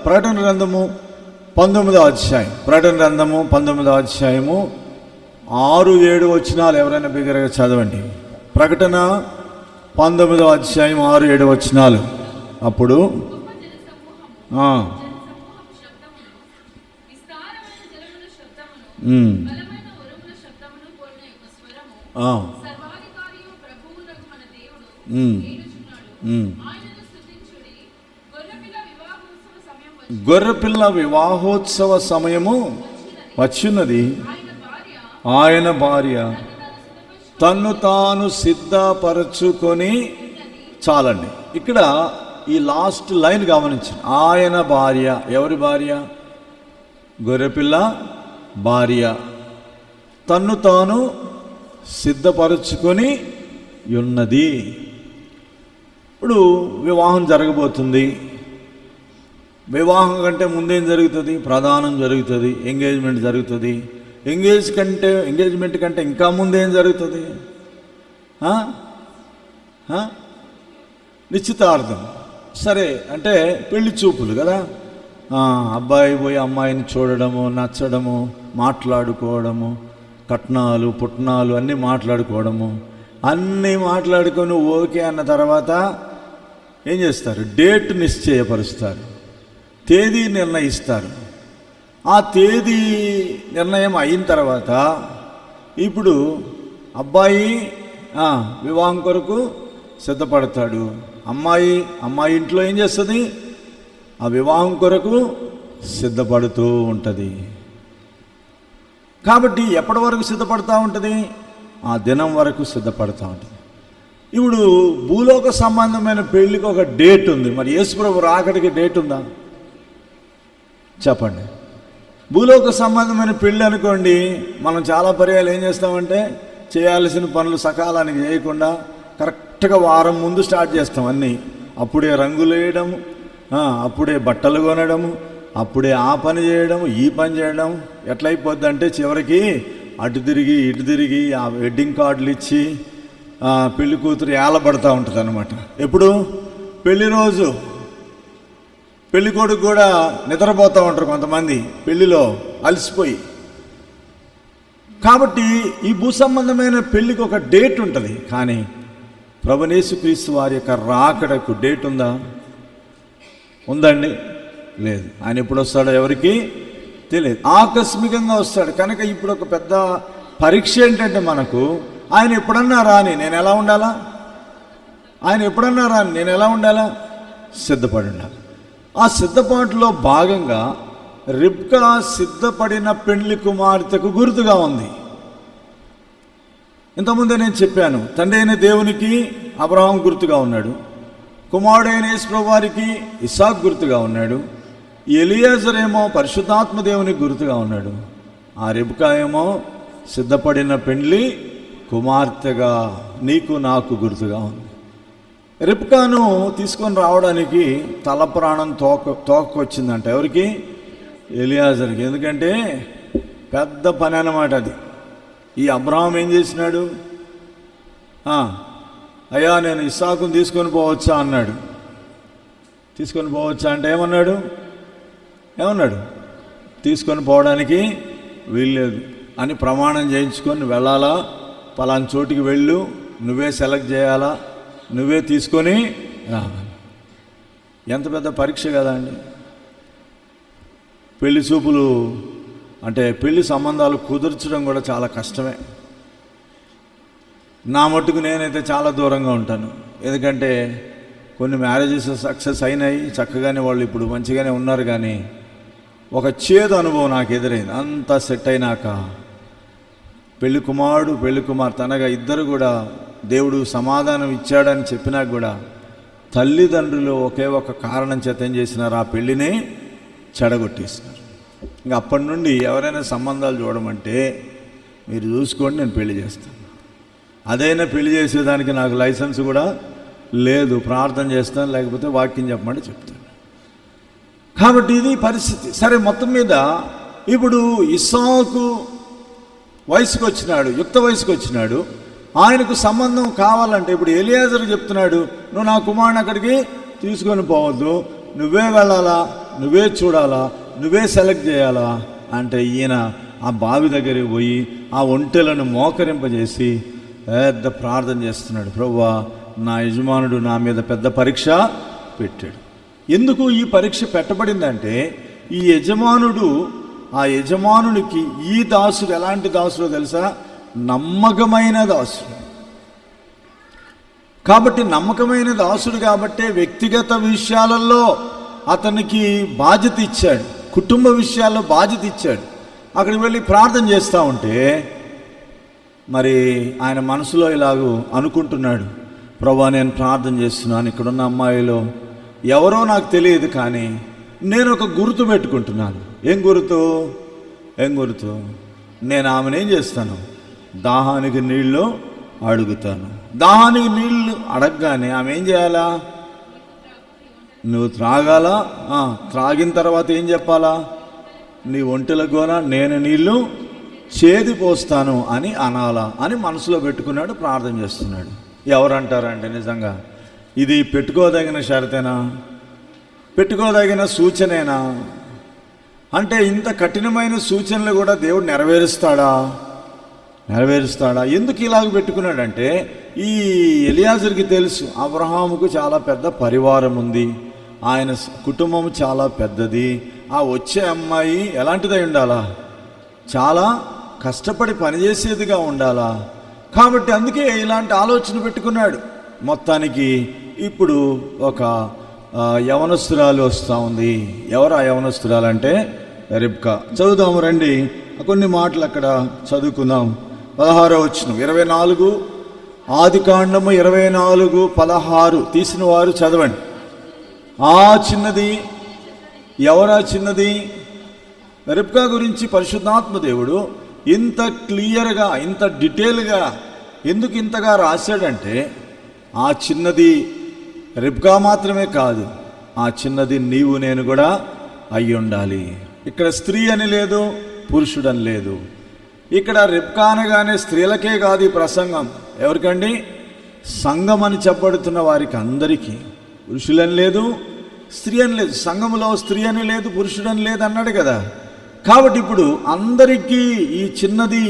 ప్రకటన గ్రంథము 19వ అధ్యాయం, ప్రకటన గ్రంథము 19వ అధ్యాయము 6-7 వచనాలు ఎవరైనా బిగ్గరగా చదవండి. ప్రకటన 19వ అధ్యాయం 6-7 వచనాలు. అప్పుడు గొర్రెపిల్ల వివాహోత్సవ సమయము వచ్చినది, ఆయన భార్య తన్ను తాను సిద్ధపరచుకొని. చాలండి, ఇక్కడ ఈ లాస్ట్ లైన్ గమనించండి. ఆయన భార్య, ఎవరి భార్య? గొర్రెపిల్ల భార్య తన్ను తాను సిద్ధపరచుకొని ఉన్నది. ఇప్పుడు వివాహం జరగబోతుంది. వివాహం కంటే ముందేం జరుగుతుంది? ప్రధానం జరుగుతుంది, ఎంగేజ్మెంట్ జరుగుతుంది. ఎంగేజ్మెంట్ కంటే ఇంకా ముందేం జరుగుతుంది? నిశ్చితార్థం. సరే, అంటే పెళ్లి చూపులు కదా. అబ్బాయి పోయి అమ్మాయిని చూడడము, నచ్చడము, మాట్లాడుకోవడము, కట్నాలు పుట్నాలు అన్నీ మాట్లాడుకోవడము, అన్నీ మాట్లాడుకొని ఓకే అన్న తర్వాత ఏం చేస్తారు? డేట్ నిశ్చయపరుస్తారు, తేదీ నిర్ణయిస్తారు. ఆ తేదీ నిర్ణయం అయిన తర్వాత ఇప్పుడు అబ్బాయి వివాహం కొరకు సిద్ధపడతాడు. అమ్మాయి ఇంట్లో ఏం చేస్తుంది? ఆ వివాహం కొరకు సిద్ధపడుతూ ఉంటుంది. కాబట్టి ఎప్పటి వరకు సిద్ధపడుతూ ఉంటుంది? ఆ దినం వరకు సిద్ధపడుతూ ఉంటుంది. ఇప్పుడు భూలోక సంబంధమైన పెళ్ళికి ఒక డేట్ ఉంది. మరి యేసుప్రభు రాకడికి డేట్ ఉందా? చెప్పండి. భూలోక సంబంధమైన పెళ్ళి అనుకోండి, మనం చాలా పర్యాలు ఏం చేస్తామంటే చేయాల్సిన పనులు సకాలానికి చేయకుండా కరెక్ట్గా వారం ముందు స్టార్ట్ చేస్తాం అన్నీ. అప్పుడే రంగులు వేయడము, అప్పుడే బట్టలు కొనడము, అప్పుడే ఆ పని చేయడం, ఈ పని చేయడం. ఎట్లయిపోద్ది అంటే చివరికి అటు తిరిగి ఇటు తిరిగి ఆ వెడ్డింగ్ కార్డులు ఇచ్చి పెళ్లి కూతురు ఏలబడతా ఉంటుంది అనమాట. ఎప్పుడు? పెళ్లి రోజు. పెళ్లి కొడుకు కూడా నిద్రపోతూ ఉంటారు కొంతమంది పెళ్లిలో అలసిపోయి. కాబట్టి ఈ భూ సంబంధమైన పెళ్లికి ఒక డేట్ ఉంటుంది. కానీ ప్రభువైన యేసుక్రీస్తు వారి యొక్క రాకడకు డేట్ ఉందా? ఉందండి? లేదు. ఆయన ఎప్పుడు వస్తాడో ఎవరికి తెలియదు. ఆకస్మికంగా వస్తాడు. కనుక ఇప్పుడు ఒక పెద్ద పరీక్ష ఏంటంటే మనకు, ఆయన ఎప్పుడన్నా రాని నేను ఎలా ఉండాలా? ఆయన ఎప్పుడన్నా రాని నేను ఎలా ఉండాలా? సిద్ధపడి ఉండాలి. ఆ సిద్ధపాటులో భాగంగా రిబ్కా సిద్ధపడిన పెండ్లి కుమార్తెకు గుర్తుగా ఉంది. ఇంతకుముందే నేను చెప్పాను, తండ్రి అయిన దేవునికి అబ్రహాం గుర్తుగా ఉన్నాడు, కుమారుడైన యేసు వారికి ఇస్సాకు గుర్తుగా ఉన్నాడు, ఎలియాజర్ ఏమో పరిశుద్ధాత్మ దేవునికి గుర్తుగా ఉన్నాడు. ఆ రిబ్కా ఏమో సిద్ధపడిన పెండ్లి కుమార్తెగా నీకు నాకు గుర్తుగా ఉంది. రిబ్కాను తీసుకొని రావడానికి తల ప్రాణం తోకొచ్చిందంట. ఎవరికి? ఎలియాజర్కి. ఎందుకంటే పెద్ద పని అన్నమాట అది. ఈ అబ్రహాం ఏం చేసినాడు? అయ్యా నేను ఇస్సాకుని తీసుకొని పోవచ్చా అన్నాడు. తీసుకొని పోవచ్చా అంటే ఏమన్నాడు? తీసుకొని పోవడానికి వీల్లేదు అని ప్రమాణం చేయించుకొని వెళ్ళాలా, పలానా చోటికి వెళ్ళు, నువ్వే సెలెక్ట్ చేయాలా, నువ్వే తీసుకొని రావాలి. ఎంత పెద్ద పరీక్ష కదా అండి. పెళ్లి చూపులు అంటే పెళ్లి సంబంధాలు కుదర్చడం కూడా చాలా కష్టమే. నా మట్టుకు నేనైతే చాలా దూరంగా ఉంటాను. ఎందుకంటే కొన్ని మ్యారేజెస్ సక్సెస్ అయినాయి, చక్కగానే వాళ్ళు ఇప్పుడు మంచిగానే ఉన్నారు. కానీ ఒక చేదు అనుభవం నాకు ఎదురైంది. అంతా సెట్ అయినాక పెళ్లి కుమారుడు పెళ్లి కుమార్తె అనగా ఇద్దరు కూడా దేవుడు సమాధానం ఇచ్చాడని చెప్పినా కూడా తల్లిదండ్రులు ఒకే ఒక కారణం చేత ఏం చేసినారు? ఆ పెళ్ళిని చెడగొట్టేసినారు. ఇంకా అప్పటి నుండి ఎవరైనా సంబంధాలు చూడమంటే మీరు చూసుకోండి, నేను పెళ్లి చేస్తాను. అదైనా పెళ్లి చేసేదానికి నాకు లైసెన్స్ కూడా లేదు. ప్రార్థన చేస్తాను, లేకపోతే వాక్యం చెప్పమంటే చెప్తాను. కాబట్టి ఇది పరిస్థితి. సరే, మొత్తం మీద ఇప్పుడు ఇస్సాకు వయసుకు వచ్చినాడు, యుక్త వయసుకు వచ్చినాడు. ఆయనకు సంబంధం కావాలంటే ఇప్పుడు ఎలియాజర్ చెప్తున్నాడు, నువ్వు నా కుమారుని అక్కడికి తీసుకొని పోవద్దు, నువ్వే వెళ్ళాలా, నువ్వే చూడాలా, నువ్వే సెలెక్ట్ చేయాలా అంటే ఈయన ఆ బావి దగ్గరికి పోయి ఆ ఒంటెలను మోకరింపజేసి పెద్ద ప్రార్థన చేస్తున్నాడు. ప్రభువా, నా యజమానుడు నా మీద పెద్ద పరీక్ష పెట్టాడు. ఎందుకు ఈ పరీక్ష పెట్టబడిందంటే ఈ యజమానుడు, ఆ యజమానునికి ఈ దాసుడు ఎలాంటి దాసుడో తెలుసా? నమ్మకమైన దాసుడు. కాబట్టి నమ్మకమైన దాసుడు కాబట్టే వ్యక్తిగత విషయాలలో అతనికి బాధ్యత ఇచ్చాడు, కుటుంబ విషయాల్లో బాధ్యత ఇచ్చాడు. అక్కడికి వెళ్ళి ప్రార్థన చేస్తూ ఉంటే మరి ఆయన మనసులో ఇలాగూ అనుకుంటున్నాడు, ప్రభువా నేను ప్రార్థన చేస్తున్నాను, ఇక్కడున్న అమ్మాయిలో ఎవరో నాకు తెలియదు, కానీ నేను ఒక గుర్తు పెట్టుకుంటున్నాను. ఏం గుర్తు? నేను ఆమెనేం చేస్తాను? దాహానికి నీళ్ళు అడుగుతాను. దాహానికి నీళ్ళు అడగగానే ఆమె ఏం చేయాలా? నువ్వు త్రాగాలా, త్రాగిన తర్వాత ఏం చెప్పాలా? నీ ఒంటెల గోన నేను నీళ్ళు చేది పోస్తాను అని అనాలా అని మనసులో పెట్టుకున్నాడు, ప్రార్థన చేస్తున్నాడు. ఎవరంటారంటే నిజంగా ఇది పెట్టుకోదగిన షరతేనా? పెట్టుకోదగిన సూచనేనా? అంటే ఇంత కఠినమైన సూచనలు కూడా దేవుడు నెరవేరుస్తాడా? ఎందుకు ఇలాగ పెట్టుకున్నాడంటే ఈ ఎలియాజర్కి తెలుసు అబ్రహాముకు చాలా పెద్ద పరివారం ఉంది, ఆయన కుటుంబం చాలా పెద్దది, ఆ వచ్చే అమ్మాయి ఎలాంటిదై ఉండాలా? చాలా కష్టపడి పనిచేసేదిగా ఉండాలా. కాబట్టి అందుకే ఇలాంటి ఆలోచన పెట్టుకున్నాడు. మొత్తానికి ఇప్పుడు ఒక యవనస్తురాలు వస్తూ ఉంది. ఎవరు ఆ యవనస్తురాలు అంటే రిబ్కా. చదువుదాము రండి, కొన్ని మాటలు అక్కడ చదువుకుందాం. 16వ వచనం, 24 ఆదికాండము 24:16 తీసిన వారు చదవండి. ఆ చిన్నది ఎవరా? చిన్నది రిబ్కా గురించి పరిశుద్ధాత్మ దేవుడు ఇంత క్లియర్గా, ఇంత డీటెయిల్గా ఎందుకు ఇంతగా రాశాడంటే ఆ చిన్నది రిబ్కా మాత్రమే కాదు, ఆ చిన్నది నీవు నేను కూడా అయి ఉండాలి. ఇక్కడ స్త్రీ అని లేదు, పురుషుడని లేదు. ఇక్కడ రిబ్కా అనగానే స్త్రీలకే కాదు ఈ ప్రసంగం. ఎవరికండి? సంఘం అని చెప్పబడుతున్న వారికి అందరికీ. పురుషులని లేదు, స్త్రీ అని లేదు. సంఘంలో స్త్రీ అని లేదు, పురుషుడని లేదు అన్నాడు కదా. కాబట్టి ఇప్పుడు అందరికీ ఈ చిన్నది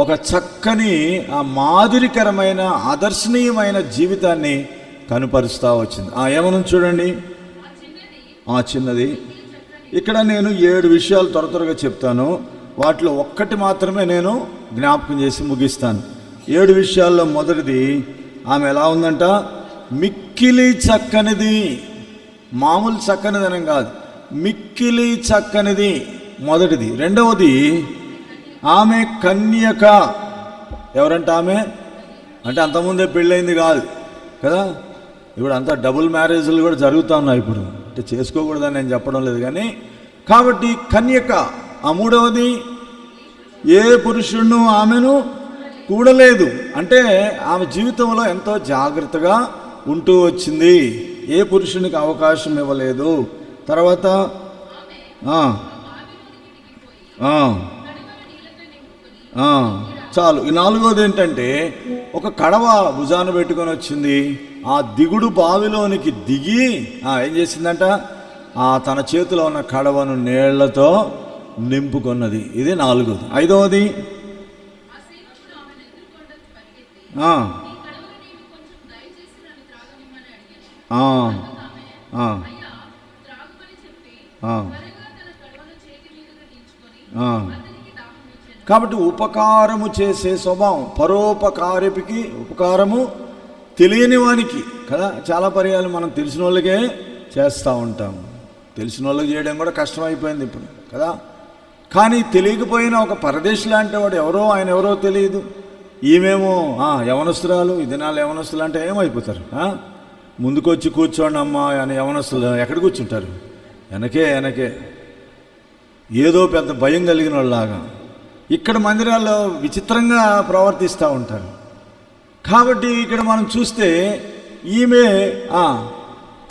ఒక చక్కని మాదిరికరమైన ఆదర్శనీయమైన జీవితాన్ని కనుపరుస్తూ వచ్చింది. ఏమన్నా చూడండి, ఆ చిన్నది. ఇక్కడ నేను 7 విషయాలు త్వరగా చెప్తాను, వాటిలో ఒక్కటి మాత్రమే నేను జ్ఞాపకం చేసి ముగిస్తాను. 7 విషయాల్లో మొదటిది, ఆమె ఎలా ఉందంట? మిక్కిలి చక్కనిది. మామూలు చక్కనిదనం కాదు, మిక్కిలి చక్కనిది మొదటిది. రెండవది, ఆమె కన్యక. ఎవరంట ఆమె? అంటే అంతకుముందే పెళ్ళైంది కాదు కదా, ఇప్పుడు అంతా డబుల్ మ్యారేజ్లు కూడా జరుగుతూ ఉన్నాయి. ఇప్పుడు అంటే చేసుకోకూడదని నేను చెప్పడం లేదు కానీ, కాబట్టి కన్యక. మూడవది, ఏ పురుషుడును ఆమెను కూడలేదు. అంటే ఆమె జీవితంలో ఎంతో జాగ్రత్తగా ఉంటూ వచ్చింది, ఏ పురుషునికి అవకాశం ఇవ్వలేదు. తర్వాత చాలు. ఈ 4వది ఏంటంటే ఒక కడవ భుజాన పెట్టుకొని వచ్చింది. ఆ దిగుడు బావిలోనికి దిగి ఏం చేసిందంట? తన చేతిలో ఉన్న కడవను నీళ్లతో నింపుకున్నది. ఇది 4వది. 5వది, కాబట్టి ఉపకారము చేసే స్వభావం, పరోపకారిపికి ఉపకారము తెలియని వానికి కదా. చాలా పర్యాలు మనం తెలిసిన వాళ్ళకే చేస్తూ ఉంటాము, తెలిసిన వాళ్ళకి చేయడం కూడా కష్టమైపోయింది ఇప్పుడు కదా. కానీ తెలియకపోయినా ఒక పరదేశి లాంటి వాడు ఎవరో, ఆయన ఎవరో తెలియదు, ఈమెమో యవనస్తురాలు, ఈ దినాలు యవనస్తులు అంటే ఏమైపోతారు? ముందుకొచ్చి కూర్చోండి అమ్మా అని యవనస్తులు ఎక్కడ కూర్చుంటారు? వెనకే ఏదో పెద్ద భయం కలిగిన వాళ్ళలాగా ఇక్కడ మందిరాల్లో విచిత్రంగా ప్రవర్తిస్తూ ఉంటారు. కాబట్టి ఇక్కడ మనం చూస్తే ఈమె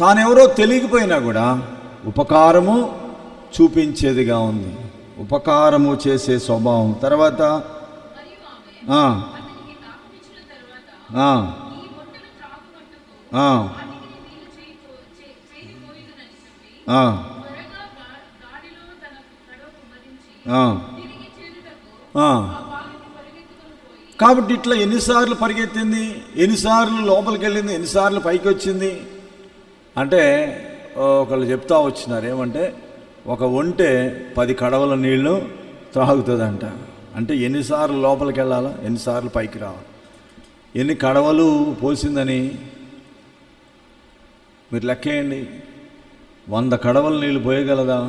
తానెవరో తెలియకపోయినా కూడా ఉపకారము చూపించేదిగా ఉంది, ఉపకారము చేసే స్వభావం. తర్వాత ఆ, ఆ, ఆ. కాబట్టి ఇట్లా ఎన్నిసార్లు పరిగెత్తింది, ఎన్నిసార్లు లోపలికి వెళ్ళింది, ఎన్నిసార్లు పైకి వచ్చింది అంటే ఒకళ్ళు చెప్తా వచ్చినారు ఏమంటే, ఒక ఒంటె 10 కడవల నీళ్లు త్రాగుతుందంట. అంటే ఎన్నిసార్లు లోపలికి వెళ్ళాలా, ఎన్నిసార్లు పైకి రావాలి, ఎన్ని కడవలు పోసిందని మీరు లెక్కేయండి. 100 కడవల నీళ్ళు పోయగలదా?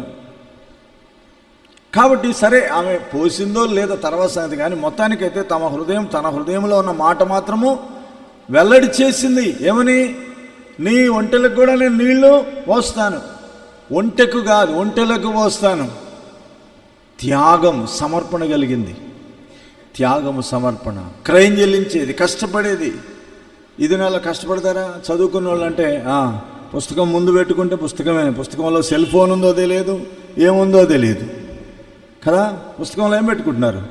కాబట్టి సరే, ఆమె పోసిందో లేదో తర్వాత సంగతి, కానీ మొత్తానికైతే తన హృదయంలో ఉన్న మాట మాత్రము వెల్లడి చేసింది. ఏమని? నీ ఒంటెలకు కూడా నేను నీళ్లు పోస్తాను, ఒంటెకు కాదు ఒంటెలకు పోస్తాను. త్యాగం, సమర్పణ కలిగింది. త్యాగము, సమర్పణ, క్రయం చెల్లించేది, కష్టపడేది. ఇది నెల కష్టపడతారా? చదువుకున్న వాళ్ళు అంటే పుస్తకం ముందు పెట్టుకుంటే పుస్తకమే, పుస్తకంలో సెల్ ఫోన్ ఉందో తెలియదు, ఏముందో తెలియదు కదా. పుస్తకంలో ఏం పెట్టుకుంటున్నారు?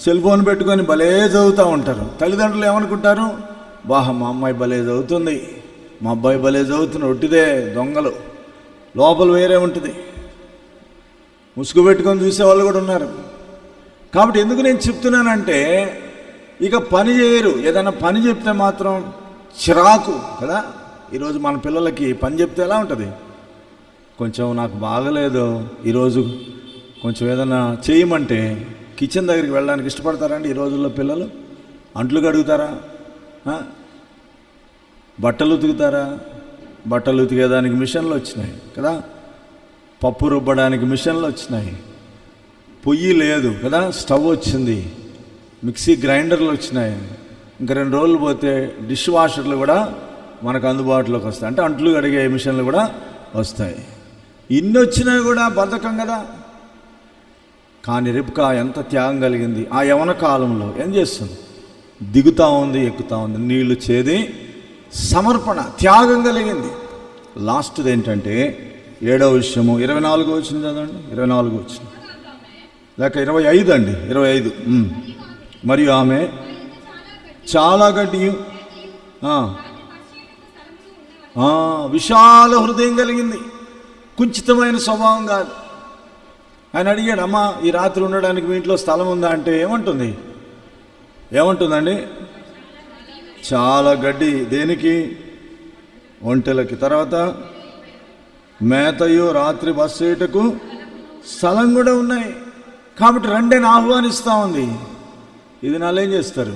సెల్ ఫోన్ పెట్టుకొని భలే చదువుతూ ఉంటారు. తల్లిదండ్రులు ఏమనుకుంటారు? బాహ, మా అమ్మాయి భలే చదువుతుంది, మా అబ్బాయి భలే చదువుతున్నాడు. ఒట్టిదే, దొంగలు. లోపల వేరే ఉంటుంది. ముసుగు పెట్టుకొని చూసేవాళ్ళు కూడా ఉన్నారు. కాబట్టి ఎందుకు నేను చెప్తున్నానంటే, ఇక పని చేయరు. ఏదైనా పని చెప్తే మాత్రం చిరాకు కదా. ఈరోజు మన పిల్లలకి పని చెప్తే ఎలా ఉంటుంది? కొంచెం నాకు బాగలేదు ఈరోజు, కొంచెం ఏదైనా చేయమంటే కిచెన్ దగ్గరికి వెళ్ళడానికి ఇష్టపడతారండి ఈ రోజుల్లో పిల్లలు? అంట్లు కడుగుతారా? బట్టలు ఉతుకుతారా? బట్టలు ఉతికేదానికి మిషన్లు వచ్చినాయి కదా, పప్పు రుబ్బడానికి మిషన్లు వచ్చినాయి, పొయ్యి లేదు కదా, స్టవ్ వచ్చింది, మిక్సీ గ్రైండర్లు వచ్చినాయి. ఇంకా 2 రోజులు పోతే డిష్ వాషర్లు కూడా మనకు అందుబాటులోకి వస్తాయి. అంటే అంట్లు కడిగే మిషన్లు కూడా వస్తాయి. ఇన్ని వచ్చినా కూడా బద్ధకం కదా. కానీ రిబ్కా ఎంత త్యాగం కలిగింది. ఆ యవన కాలంలో ఏం చేస్తుంది? దిగుతూ ఉంది, ఎక్కుతూ ఉంది, నీళ్లు చేది, సమర్పణ, త్యాగం కలిగింది. లాస్ట్ది ఏంటంటే 7వ విషయము, 24 వచ్చింది చదవండి. 24 వచ్చింది లేక 25 అండి, 25. మరియు ఆమె చాలా గట్టియు విశాల హృదయం కలిగింది, కుంచితమైన స్వభావం కాదు. ఆయన అడిగాడు, అమ్మ ఈ రాత్రి ఉండడానికి మీ ఇంట్లో స్థలం ఉందా అంటే ఏమంటుందండి? చాలా గడ్డి. దేనికి? ఒంటెలకి. తర్వాత మేతయు, రాత్రి బస చేయుటకు స్థలం కూడా ఉన్నాయి. కాబట్టి రండిని ఆహ్వానిస్తూ ఉంది. ఇది నాళ్ళు ఏం చేస్తారు?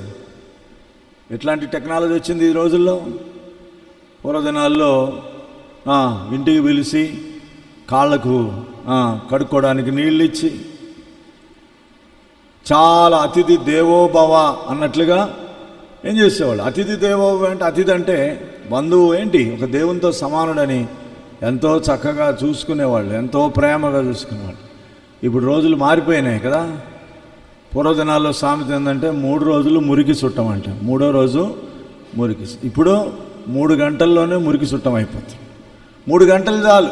ఎట్లాంటి టెక్నాలజీ వచ్చింది ఈ రోజుల్లో. పూర్వదినాల్లో ఇంటికి పిలిచి కాళ్ళకు కడుక్కోవడానికి నీళ్ళు ఇచ్చి, చాలా అతిథి దేవోభవ అన్నట్లుగా ఏం చేసేవాళ్ళు? అతిథి దేవోభవ అంటే, అతిథి అంటే బంధువు, ఏంటి ఒక దేవునితో సమానుడని ఎంతో చక్కగా చూసుకునేవాళ్ళు, ఎంతో ప్రేమగా చూసుకునేవాళ్ళు. ఇప్పుడు రోజులు మారిపోయినాయి కదా. పూర్వదినాల్లో సామెత ఏంటంటే 3 రోజులు మురికి చుట్టం అంట, 3వ రోజు మురికి. ఇప్పుడు 3 గంటల్లోనే మురికి చుట్టం అయిపోతుంది. 3 గంటలు చాలు.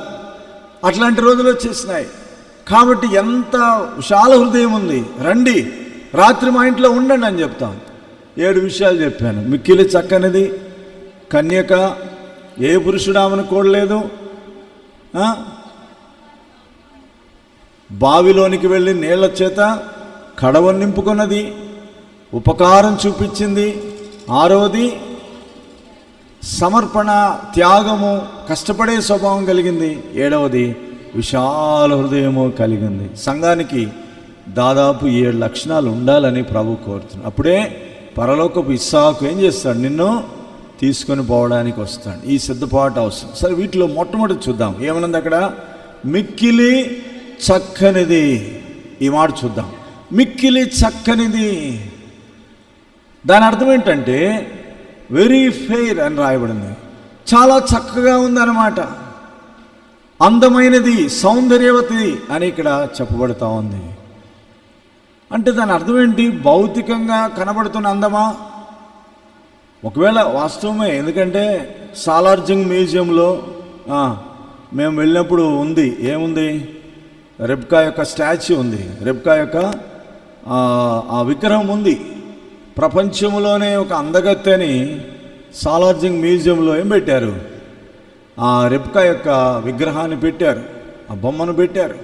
అట్లాంటి రోజులు వచ్చేసినాయి. కాబట్టి ఎంత విశాల హృదయం ఉంది. రండి, రాత్రి మా ఇంట్లో ఉండండి అని చెప్తాను. 7 విషయాలు చెప్పాను. మిక్కిలి చక్కనిది, కన్యక, ఏ పురుషుడు ఆమెను కోడలేదు, బావిలోనికి వెళ్ళి నీళ్ల చేత కడవ నింపుకున్నది, ఉపకారం చూపించింది. 6వది సమర్పణ, త్యాగము, కష్టపడే స్వభావం కలిగింది. 7వది విశాల హృదయము కలిగింది. సంఘానికి దాదాపు 7 లక్షణాలు ఉండాలని ప్రభు కోరుతున్నాడు. అప్పుడే పరలోకపు ఇస్సాకు ఏం చేస్తాడు? నిన్ను తీసుకొని పోవడానికి వస్తాడు. ఈ సిద్ధపాటు అవసరం. సరే, వీటిలో మొట్టమొదటి చూద్దాం. ఏమన్నది అక్కడ? మిక్కిలి చక్కనిది. ఈ మాట చూద్దాం. మిక్కిలి చక్కనిది. దాని అర్థం ఏంటంటే వెరీ ఫెయిర్ అని రాయబడింది. చాలా చక్కగా ఉందన్నమాట. అందమైనది, సౌందర్యవతి అని ఇక్కడ చెప్పబడుతూ ఉంది. అంటే దాని అర్థం ఏంటి? భౌతికంగా కనబడుతున్న అందమా? ఒకవేళ వాస్తవమే. ఎందుకంటే సాలార్జంగ్ మ్యూజియంలో మేము వెళ్ళినప్పుడు ఉంది. ఏముంది? రెబ్కా యొక్క స్టాచ్యూ ఉంది. రెబ్కా యొక్క ఆ విగ్రహం ఉంది. ప్రపంచంలోనే ఒక అందగత్తెని సాలార్జంగ్ మ్యూజియంలో ఏం పెట్టారు? ఆ రెబ్కా యొక్క విగ్రహాన్ని పెట్టారు. ఆ బొమ్మను పెట్టారు.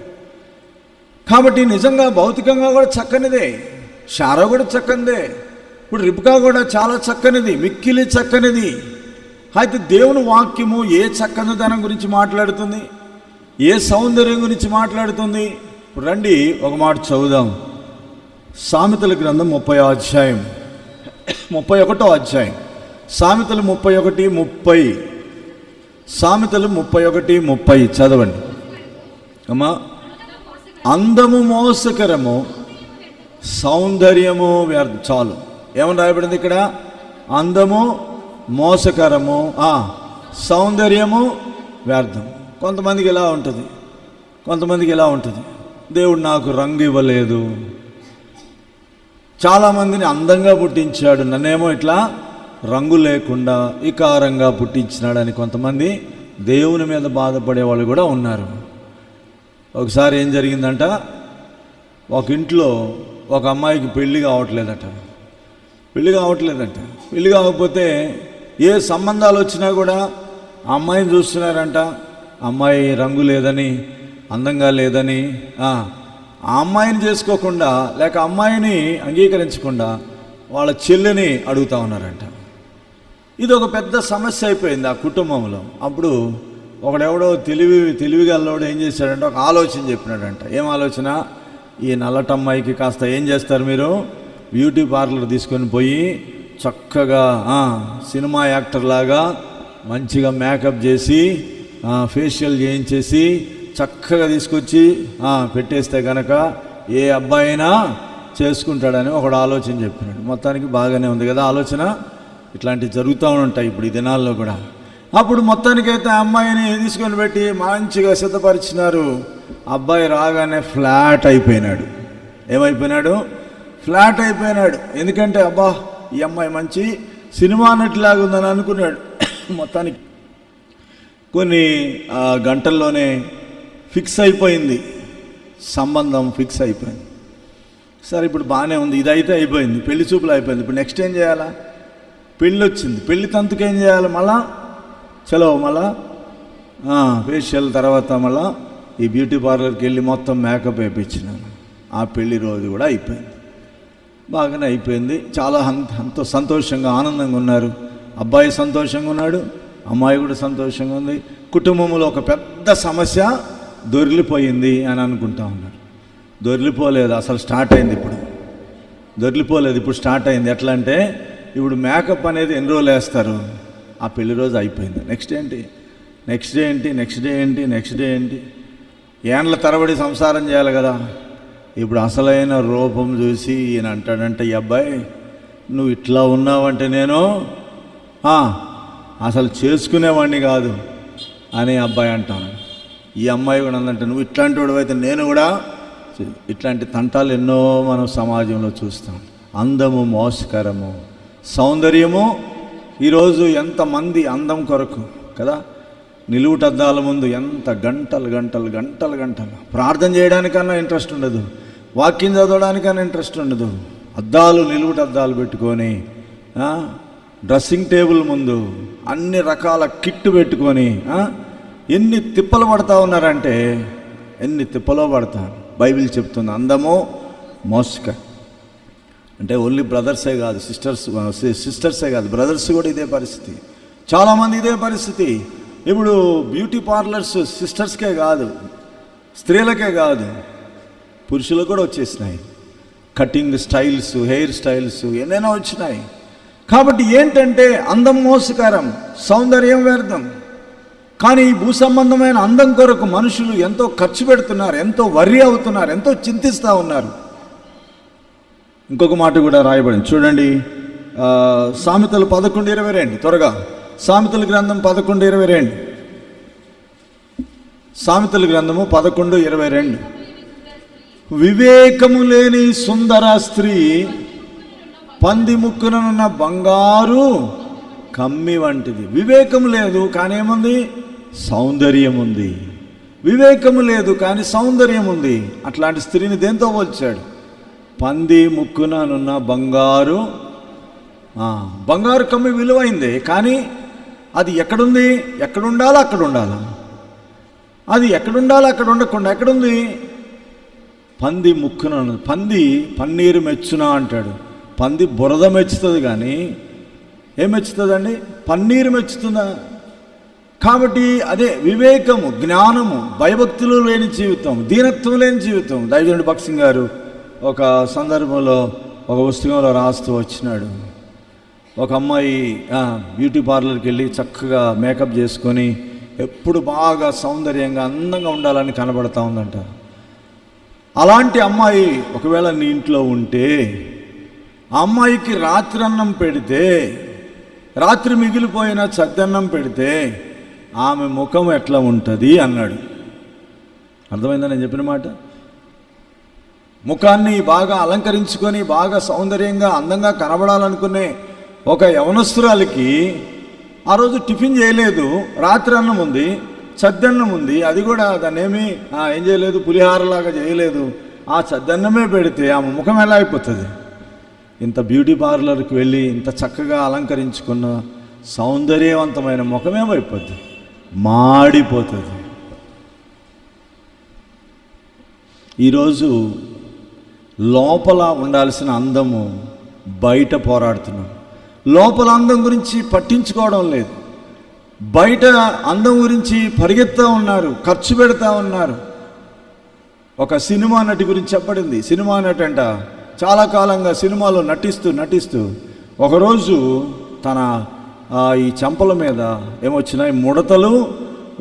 కాబట్టి నిజంగా భౌతికంగా కూడా చక్కనిదే, శారా కూడా చక్కనిదే, ఇప్పుడు రిబ్కా కూడా చాలా చక్కనిది, మిక్కిలి చక్కనిది. అయితే దేవుని వాక్యము ఏ చక్కనిదనం గురించి మాట్లాడుతుంది, ఏ సౌందర్యం గురించి మాట్లాడుతుంది? ఇప్పుడు రండి ఒక మాట చదువుదాం. సామెతల గ్రంథం 30వ అధ్యాయం, 31వ అధ్యాయం. సామెతలు 31:30. సామెతలు 31:30 చదవండి అమ్మా. అందము మోసకరము, సౌందర్యము వ్యర్థం. చాలు, ఏమని రాయబడింది ఇక్కడ? అందము మోసకరము, సౌందర్యము వ్యర్థం. కొంతమందికి ఇలా ఉంటుంది, కొంతమందికి ఇలా ఉంటుంది, దేవుడు నాకు రంగు ఇవ్వలేదు, చాలామందిని అందంగా పుట్టించాడు, నన్నేమో ఇట్లా రంగు లేకుండా వికారంగా పుట్టించినాడని కొంతమంది దేవుని మీద బాధపడే వాళ్ళు కూడా ఉన్నారు. ఒకసారి ఏం జరిగిందంట, ఒక ఇంట్లో ఒక అమ్మాయికి పెళ్ళి కావట్లేదంట. పెళ్ళి కాకపోతే ఏ సంబంధాలు వచ్చినా కూడా ఆ అమ్మాయిని చూస్తున్నారంట. అమ్మాయి రంగు లేదని, అందంగా లేదని ఆ అమ్మాయిని చేసుకోకుండా, లేక అమ్మాయిని అంగీకరించకుండా వాళ్ళ చెల్లిని అడుగుతూ ఉన్నారంట. ఇది ఒక పెద్ద సమస్య అయిపోయింది ఆ కుటుంబంలో. అప్పుడు ఒకడెవడో తెలివిగల్లోడు ఏం చేశాడంటే ఒక ఆలోచన చెప్పినాడంట. ఏం ఆలోచన? ఈ నల్లటమ్మాయికి కాస్త ఏం చేస్తారు మీరు, బ్యూటీ పార్లర్ తీసుకొని పోయి చక్కగా సినిమా యాక్టర్ లాగా మంచిగా మేకప్ చేసి ఫేషియల్ చేయించేసి చక్కగా తీసుకొచ్చి పెట్టేస్తే కనుక ఏ అబ్బాయి అయినా చేసుకుంటాడని ఒకడు ఆలోచన చెప్పినాడు. మొత్తానికి బాగానే ఉంది కదా ఆలోచన. ఇట్లాంటివి జరుగుతూ ఉంటాయి ఇప్పుడు ఈ దినాల్లో కూడా. అప్పుడు మొత్తానికైతే ఆ అమ్మాయిని తీసుకొని పెట్టి మంచిగా సిద్ధపరిచినారు. అబ్బాయి రాగానే ఫ్లాట్ అయిపోయినాడు. ఏమైపోయినాడు? ఫ్లాట్ అయిపోయినాడు. ఎందుకంటే అబ్బా ఈ అమ్మాయి మంచి సినిమా నటిలాగా ఉందని అనుకున్నాడు. మొత్తానికి కొన్ని గంటల్లోనే ఫిక్స్ అయిపోయింది, సంబంధం ఫిక్స్ అయిపోయింది. సరే ఇప్పుడు బాగానే ఉంది, ఇదైతే అయిపోయింది, పెళ్లి చూపులు అయిపోయింది. ఇప్పుడు నెక్స్ట్ ఏం చేయాలా? పెళ్ళి వచ్చింది, పెళ్లి తంతుకు ఏం చేయాలి? మళ్ళా మళ్ళా ఫేషియల్ తర్వాత మళ్ళా ఈ బ్యూటీ పార్లర్కి వెళ్ళి మొత్తం మేకప్ వేయించినాను. ఆ పెళ్లి రోజు కూడా అయిపోయింది, బాగానే అయిపోయింది. చాలా ఎంతో సంతోషంగా ఆనందంగా ఉన్నారు. అబ్బాయి సంతోషంగా ఉన్నాడు, అమ్మాయి కూడా సంతోషంగా ఉంది. కుటుంబంలో ఒక పెద్ద సమస్య దొరికిపోయింది అని అనుకుంటా ఉన్నారు. దొరికిపోలేదు, అసలు స్టార్ట్ అయింది ఇప్పుడు. ఇప్పుడు స్టార్ట్ అయింది. ఎట్లా అంటే ఇప్పుడు మేకప్ అనేది ఎన్ని రోజులు వేస్తారు, ఆ పెళ్లి రోజు అయిపోయింది. నెక్స్ట్ డే ఏంటి? ఏండ్ల తరబడి సంసారం చేయాలి కదా. ఇప్పుడు అసలైన రూపం చూసి ఈయన అంటాడంటే, ఈ అబ్బాయి నువ్వు ఇట్లా ఉన్నావంటే నేను అసలు చేసుకునేవాడిని కాదు అని అబ్బాయి అంటాను. ఈ అమ్మాయి కూడా అందంటే, నువ్వు ఇట్లాంటి వాడు అయితే నేను కూడా. ఇట్లాంటి తంటాలు ఎన్నో మనం సమాజంలో చూస్తాం. అందము మోసకరము, సౌందర్యము. ఈరోజు ఎంతమంది అందం కొరకు కదా నిలువుటద్దాల ముందు ఎంత గంటలు ప్రార్థన చేయడానికన్నా ఇంట్రెస్ట్ ఉండదు, వాక్యం చదవడానికన్నా ఇంట్రెస్ట్ ఉండదు. నిలువుటద్దాలు పెట్టుకొని డ్రెస్సింగ్ టేబుల్ ముందు అన్ని రకాల కిట్టు పెట్టుకొని ఎన్ని తిప్పలు పడతా ఉన్నారంటే, ఎన్ని తిప్పలో పడతారు. బైబిల్ చెప్తుంది అందము మోసక అంటే ఓన్లీ బ్రదర్సే కాదు, సిస్టర్సే కాదు, బ్రదర్స్ కూడా ఇదే పరిస్థితి. చాలామంది ఇదే పరిస్థితి. ఇప్పుడు బ్యూటీ పార్లర్స్ సిస్టర్స్కే కాదు, స్త్రీలకే కాదు, పురుషులకు కూడా వచ్చేసినాయి. కటింగ్ స్టైల్స్, హెయిర్ స్టైల్స్ ఎన్నైనా వచ్చినాయి. కాబట్టి ఏంటంటే అందం మోసకరం, సౌందర్యం వ్యర్థం. కానీ ఈ భూ సంబంధమైన అందం కొరకు మనుషులు ఎంతో ఖర్చు పెడుతున్నారు, ఎంతో వర్రీ అవుతున్నారు, ఎంతో చింతిస్తూ ఉన్నారు. ఇంకొక మాట కూడా రాయబడింది చూడండి, సామెతలు 11:22. త్వరగా సామెతల గ్రంథం 11:22. సామెతల గ్రంథము 11:22. వివేకము లేని సుందర స్త్రీ పంది ముక్కుననున్న బంగారు కమ్మి వంటిది. వివేకం లేదు కానీ ఏముంది? సౌందర్యం ఉంది. వివేకము లేదు కానీ సౌందర్యం ఉంది. అట్లాంటి స్త్రీని దేంతో పోల్చాడు? పంది ముక్కుననున్న బంగారు కమ్మి విలువైంది, కానీ అది ఎక్కడుంది? ఎక్కడుండాలో అక్కడ ఉండాలి. అది ఎక్కడుండాలో అక్కడ ఉండకుండా ఎక్కడుంది? పంది ముక్కున ఉన్నది. పంది పన్నీరు మెచ్చునా అంటాడు. పంది బురద మెచ్చుతుంది కానీ ఏం మెచ్చుతుందండి? పన్నీరు మెచ్చుతుందా? కాబట్టి అదే వివేకము, జ్ఞానము, భయభక్తులు లేని జీవితం, దీనత్వం లేని జీవితం. దైవజనుడు భక్సింగ్ గారు ఒక సందర్భంలో ఒక పుస్తకంలో రాస్తూ వచ్చినాడు. ఒక అమ్మాయి బ్యూటీ పార్లర్కి వెళ్ళి చక్కగా మేకప్ చేసుకొని ఎప్పుడు బాగా సౌందర్యంగా అందంగా ఉండాలని కనబడతా ఉందంట. అలాంటి అమ్మాయి ఒకవేళ నీ ఇంట్లో ఉంటే ఆ అమ్మాయికి రాత్రి అన్నం పెడితే, రాత్రి మిగిలిపోయిన చద్దన్నం పెడితే ఆమె ముఖం ఎట్లా ఉంటుంది అన్నాడు. అర్థమైందా నేను చెప్పిన మాట? ముఖాన్ని బాగా అలంకరించుకొని బాగా సౌందర్యంగా అందంగా కనబడాలనుకునే ఒక యవనస్తురాలికి ఆ రోజు టిఫిన్ చేయలేదు, రాత్రి అన్నం ఉంది, చద్దన్నం ఉంది, అది కూడా దాన్ని ఏం చేయలేదు, పులిహారలాగా చేయలేదు, ఆ చద్దన్నమే పెడితే ఆమె ముఖం ఎలా అయిపోతుంది? ఇంత బ్యూటీ పార్లర్కి వెళ్ళి ఇంత చక్కగా అలంకరించుకున్న సౌందర్యవంతమైన ముఖం ఏమైపోద్ది? మాడిపోతుంది. ఈరోజు లోపల ఉండాల్సిన అందము బయట పోరాడుతున్నాం. లోపల అందం గురించి పట్టించుకోవడం లేదు, బయట అందం గురించి పరిగెత్తా ఉన్నారు, ఖర్చు పెడతా ఉన్నారు. ఒక సినిమా నటి గురించి చెప్పబడింది. సినిమా నటి అంట చాలా కాలంగా సినిమాలో నటిస్తూ ఒకరోజు తన ఈ చెంపల మీద ఏమొచ్చినాయి? ముడతలు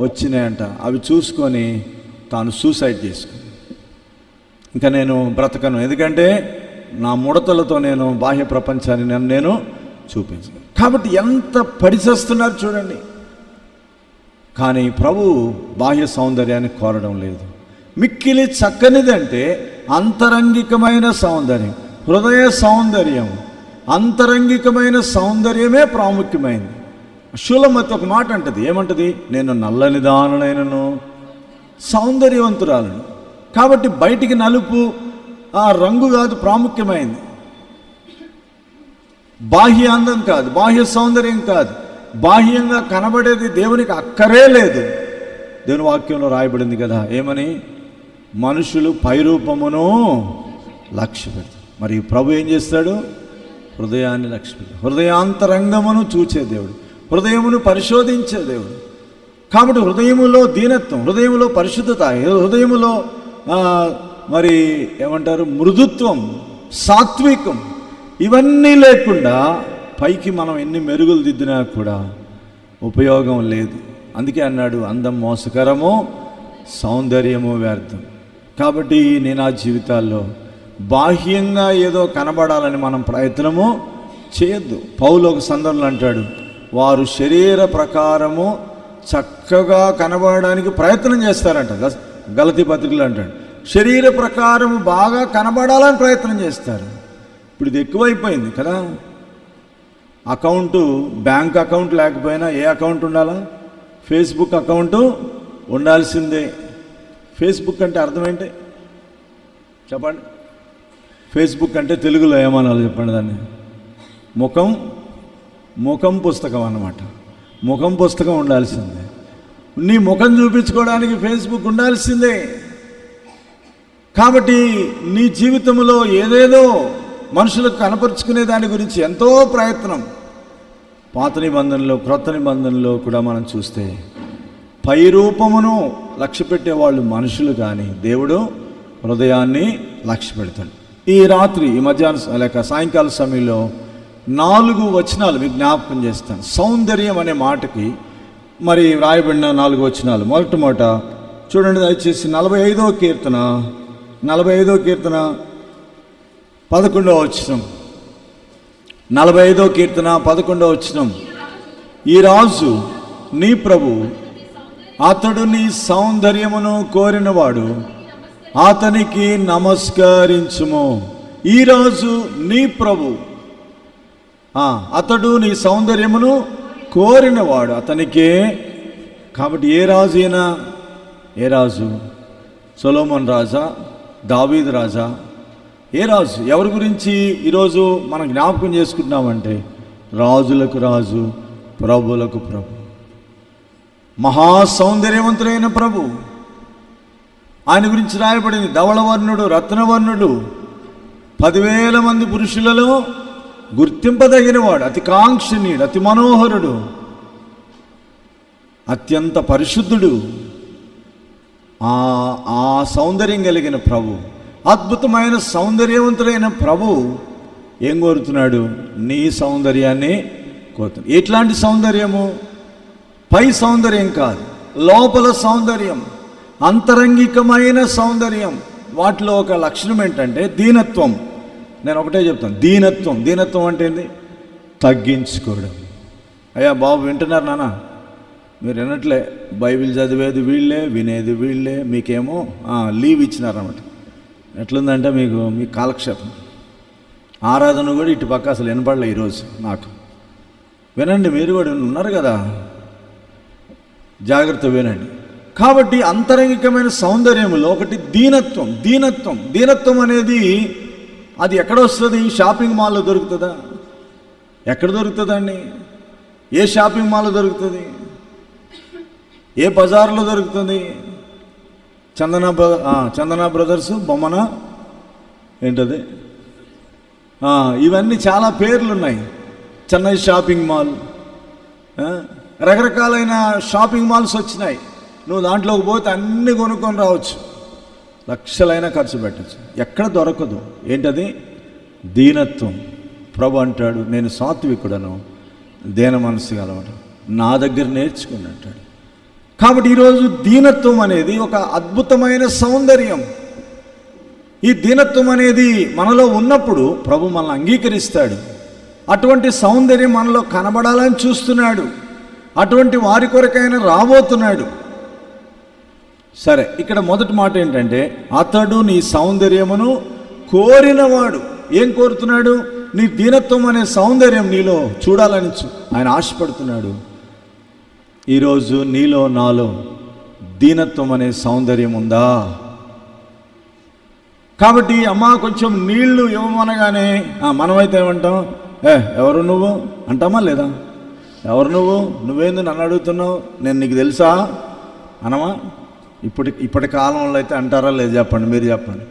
వచ్చినాయంట. అవి చూసుకొని తాను సూసైడ్ చేసుకుంది. ఇంకా నేను బ్రతకను, ఎందుకంటే నా ముడతలతో నేను బాహ్య ప్రపంచాన్ని నేను చూపించను. కాబట్టి ఎంత పరిచేస్తున్నారు చూడండి. కానీ ప్రభు బాహ్య సౌందర్యాన్ని కోరడం లేదు. మిక్కిలి చక్కనిదంటే అంతరంగికమైన సౌందర్యం, హృదయ సౌందర్యం. అంతరంగికమైన సౌందర్యమే ప్రాముఖ్యమైనది. శూలమతి ఒక మాట అంటది, ఏమంటది? నేను నల్లని దాననైనను సౌందర్యవంతురాలను. కాబట్టి బయటికి నలుపు ఆ రంగు కాదు ప్రాముఖ్యమైంది, బాహ్య అందం కాదు, బాహ్య సౌందర్యం కాదు, బాహ్యంగా కనబడేది దేవునికి అక్కరే లేదు. దేవుని వాక్యంలో రాయబడింది కదా, ఏమని? మనుషులు పైరూపమును లక్ష్య పెడతారు. మరి ప్రభు ఏం చేస్తాడు? హృదయాన్ని లక్ష్య పెడతాడు. హృదయాంతరంగమును చూచే దేవుడు, హృదయమును పరిశోధించే దేవుడు. కాబట్టి హృదయములో దీనత్వం, హృదయములో పరిశుద్ధత, హృదయములో మరి ఏమంటారు? మృదుత్వం, సాత్వికం, ఇవన్నీ లేకుండా పైకి మనం ఎన్ని మెరుగులు దిద్దినా కూడా ఉపయోగం లేదు. అందుకే అన్నాడు, అందం మోసకరము, సౌందర్యము వ్యర్థం. కాబట్టి నేను ఆ జీవితాల్లో బాహ్యంగా ఏదో కనబడాలని మనం ప్రయత్నము చేయొద్దు. పౌలు ఒక సందర్భంలో అంటాడు, వారు శరీర ప్రకారము చక్కగా కనబడడానికి ప్రయత్నం చేస్తారంట. గలతీ పత్రికలు అంటాడు, శరీర ప్రకారం బాగా కనబడాలని ప్రయత్నం చేస్తారు. ఇప్పుడు ఇది ఎక్కువైపోయింది కదా. అకౌంటు, బ్యాంక్ అకౌంట్ లేకపోయినా ఏ అకౌంట్ ఉండాలా? ఫేస్బుక్ అకౌంటు ఉండాల్సిందే. ఫేస్బుక్ అంటే అర్థం ఏంటి చెప్పండి? ఫేస్బుక్ అంటే తెలుగులో ఏమనాలి చెప్పండి దాన్ని? ముఖం పుస్తకం అన్నమాట. ముఖం పుస్తకం ఉండాల్సిందే. నీ ముఖం చూపించుకోవడానికి ఫేస్బుక్ ఉండాల్సిందే. కాబట్టి నీ జీవితంలో ఏదేదో మనుషులకు కనపరుచుకునే దాని గురించి ఎంతో ప్రయత్నం. పాత నిబంధనలో, క్రొత్త నిబంధనలో కూడా మనం చూస్తే పై రూపమును లక్ష్య పెట్టేవాళ్ళు మనుషులు, కానీ దేవుడు హృదయాన్ని లక్ష్య పెడతాడు. ఈ రాత్రి, ఈ మధ్యాహ్నం లేక సాయంకాల సమయంలో 4 వచనాలు మీకు జ్ఞాపకం చేస్తాను. సౌందర్యం అనే మాటకి మరి వ్రాయబడిన 4 వచనాలు. మొదట చూడండి దయచేసి 45వ కీర్తన 11వ వచనం. 45వ కీర్తన 11వ వచనం. ఈ రాజు నీ ప్రభు, అతడు నీ సౌందర్యమును కోరినవాడు, అతనికి నమస్కరించుము. ఈ రాజు నీ ప్రభు, అతడు నీ సౌందర్యమును కోరినవాడు, అతనికే. కాబట్టి ఏ రాజు అయినా, ఏ రాజు? సొలొమోన్ రాజా? దావీదు రాజా? ఏ రాజు? ఎవరి గురించి ఈరోజు మనం జ్ఞాపకం చేసుకుంటున్నామంటే రాజులకు రాజు, ప్రభులకు ప్రభు, మహా సౌందర్యవంతుడైన ప్రభు, ఆయన గురించి రాయబడింది, ధవళవర్ణుడు, రత్నవర్ణుడు, 10,000 మంది పురుషులలో గుర్తింపదగినవాడు, అతి కాంక్షణీయుడు, అతి మనోహరుడు, అత్యంత పరిశుద్ధుడు. ఆ సౌందర్యం కలిగిన ప్రభు, అద్భుతమైన సౌందర్యవంతుడైన ప్రభు ఏం కోరుతున్నాడు? నీ సౌందర్యాన్ని కోరుతున్నాడు. ఎట్లాంటి సౌందర్యము? పై సౌందర్యం కాదు, లోపల సౌందర్యం, అంతరంగికమైన సౌందర్యం. వాటిలో ఒక లక్షణం ఏంటంటే దీనత్వం. నేను ఒకటే చెప్తాను, దీనత్వం. దీనత్వం అంటే ఏంది? తగ్గించుకోవడం. అయ్యా బాబు, వింటున్నారు నాన్న? మీరు వినట్లే. బైబిల్ చదివేది వీళ్ళే, వినేది వీళ్ళే, మీకేమో లీవ్ ఇచ్చినారన్నమాట. ఎట్లుందంటే మీ కాలక్షేపం. ఆరాధన కూడా ఇటు పక్క అసలు వినపడలే ఈరోజు నాకు. వినండి, మీరు కూడా ఉన్నారు కదా, జాగ్రత్త వినండి. కాబట్టి అంతరంగికమైన సౌందర్యంలో ఒకటి దీనత్వం. దీనత్వం అనేది అది ఎక్కడ వస్తుంది? షాపింగ్ మాల్లో దొరుకుతుందా? ఎక్కడ దొరుకుతుందండి? ఏ షాపింగ్ మాల్లో దొరుకుతుంది? ఏ బజార్లో దొరుకుతుంది? చందన బ్రదర్స్ బొమ్మన ఏంటది, ఇవన్నీ చాలా పేర్లు ఉన్నాయి. చెన్నై షాపింగ్ మాల్, రకరకాలైన షాపింగ్ మాల్స్ వచ్చినాయి. నువ్వు దాంట్లోకి పోతే అన్నీ కొనుక్కొని రావచ్చు, లక్షలైనా ఖర్చు పెట్టచ్చు, ఎక్కడ దొరకదు. ఏంటది? దీనత్వం. ప్రభు అంటాడు, నేను సాత్వికుడను, దీన మనసు గలవాడు, నా దగ్గర నేర్చుకుని అంటాడు. కాబట్టి ఈరోజు దీనత్వం అనేది ఒక అద్భుతమైన సౌందర్యం. ఈ దీనత్వం అనేది మనలో ఉన్నప్పుడు ప్రభు మనల్ని అంగీకరిస్తాడు. అటువంటి సౌందర్యం మనలో కనబడాలని చూస్తున్నాడు. అటువంటి వారి కొరకైనా రాబోతున్నాడు. సరే, ఇక్కడ మొదటి మాట ఏంటంటే, అతడు నీ సౌందర్యమును కోరినవాడు. ఏం కోరుతున్నాడు? నీ దీనత్వం అనే సౌందర్యం నీలో చూడాలని ఆయన ఆశపడుతున్నాడు. ఈరోజు నీలో నాలో దీనత్వం అనే సౌందర్యం ఉందా? కాబట్టి అమ్మా కొంచెం నీళ్లు ఇవ్వమనగానే మనమైతే ఏమంటాం? ఎవరు నువ్వు అంటామా లేదా? ఎవరు నువ్వేంది నన్ను అడుగుతున్నావు, నేను నీకు తెలుసా అనమా? ఇప్పటి కాలంలో అయితే అంటారా లేదు? చెప్పండి, మీరు చెప్పండి.